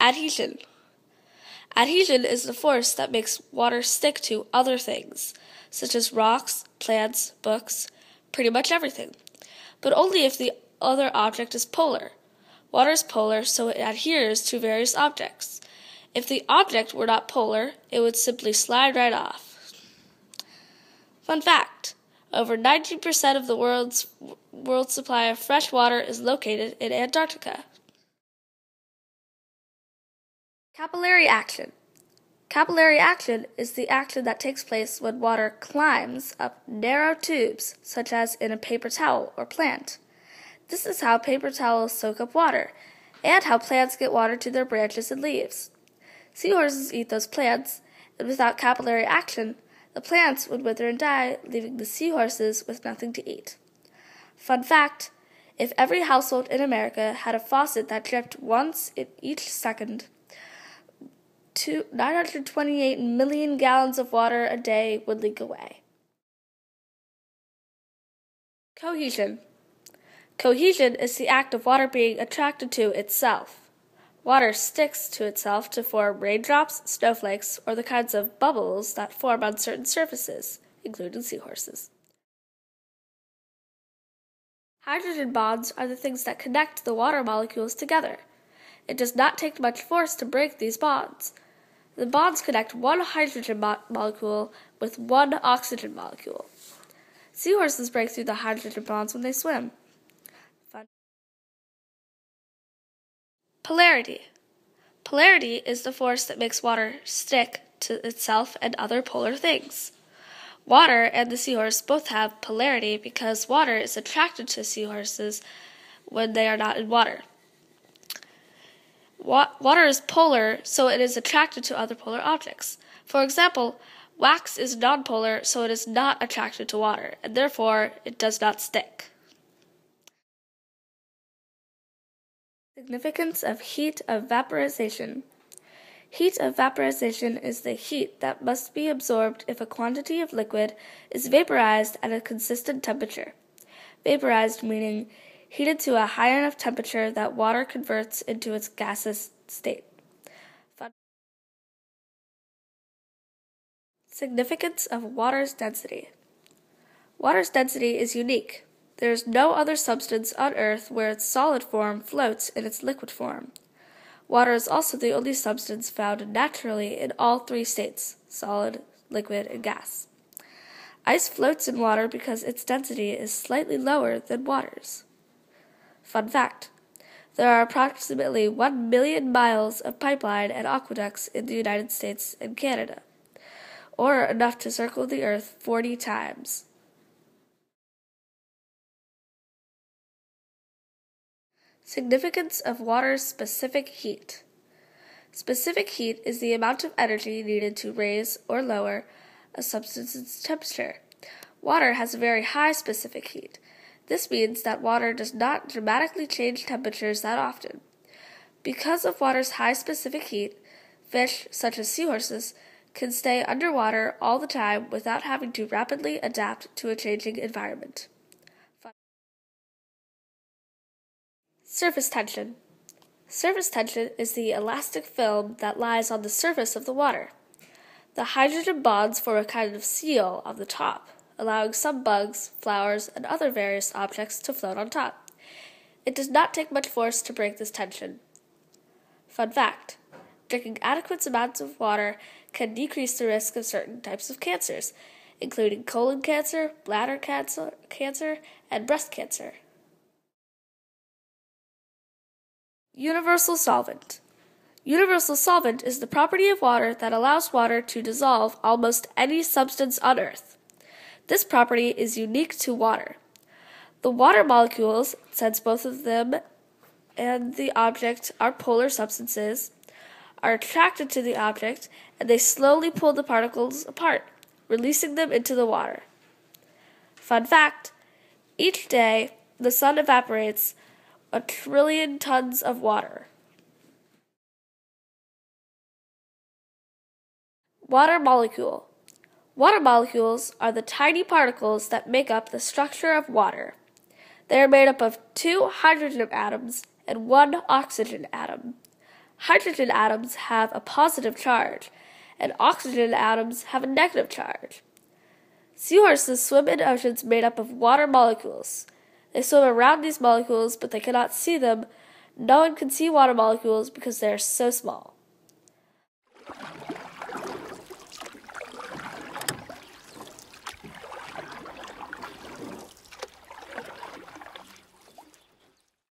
Adhesion. Adhesion is the force that makes water stick to other things, such as rocks, plants, books, pretty much everything, but only if the other object is polar. Water is polar, so it adheres to various objects. If the object were not polar, it would simply slide right off. Fun fact: over 90% of the world's supply of fresh water is located in Antarctica. Capillary action. Capillary action is the action that takes place when water climbs up narrow tubes, such as in a paper towel or plant. This is how paper towels soak up water, and how plants get water to their branches and leaves. Seahorses eat those plants, and without capillary action, the plants would wither and die, leaving the seahorses with nothing to eat. Fun fact: if every household in America had a faucet that dripped once in each second, 928 million gallons of water a day would leak away. Cohesion. Cohesion is the act of water being attracted to itself. Water sticks to itself to form raindrops, snowflakes, or the kinds of bubbles that form on certain surfaces, including seahorses. Hydrogen bonds are the things that connect the water molecules together. It does not take much force to break these bonds. The bonds connect one hydrogen molecule with one oxygen molecule. Seahorses break through the hydrogen bonds when they swim. Polarity. Polarity is the force that makes water stick to itself and other polar things. Water and the seahorse both have polarity because water is attracted to seahorses when they are not in water. Water is polar, so it is attracted to other polar objects. For example, wax is nonpolar, so it is not attracted to water, and therefore it does not stick. Significance of heat of vaporization. Heat of vaporization is the heat that must be absorbed if a quantity of liquid is vaporized at a consistent temperature. Vaporized meaning heated to a high enough temperature that water converts into its gaseous state. Significance of water's density. Water's density is unique. There is no other substance on Earth where its solid form floats in its liquid form. Water is also the only substance found naturally in all three states: solid, liquid, and gas. Ice floats in water because its density is slightly lower than water's. Fun fact: there are approximately 1 million miles of pipeline and aqueducts in the United States and Canada, or enough to circle the Earth 40 times. Significance of water's specific heat. Specific heat is the amount of energy needed to raise or lower a substance's temperature. Water has a very high specific heat. This means that water does not dramatically change temperatures that often. Because of water's high specific heat, fish, such as seahorses, can stay underwater all the time without having to rapidly adapt to a changing environment. Surface tension. Surface tension is the elastic film that lies on the surface of the water. The hydrogen bonds form a kind of seal on the top, allowing some bugs, flowers, and other various objects to float on top. It does not take much force to break this tension. Fun fact: drinking adequate amounts of water can decrease the risk of certain types of cancers, including colon cancer, bladder cancer, and breast cancer. Universal solvent. Universal solvent is the property of water that allows water to dissolve almost any substance on Earth. This property is unique to water. The water molecules, since both of them and the object are polar substances, are attracted to the object, and they slowly pull the particles apart, releasing them into the water. Fun fact: each day the sun evaporates 1 trillion tons of water. Water molecule. Water molecules are the tiny particles that make up the structure of water. They are made up of 2 hydrogen atoms and 1 oxygen atom. Hydrogen atoms have a positive charge, and oxygen atoms have a negative charge. Seahorses swim in oceans made up of water molecules. They swim around these molecules, but they cannot see them. No one can see water molecules because they are so small.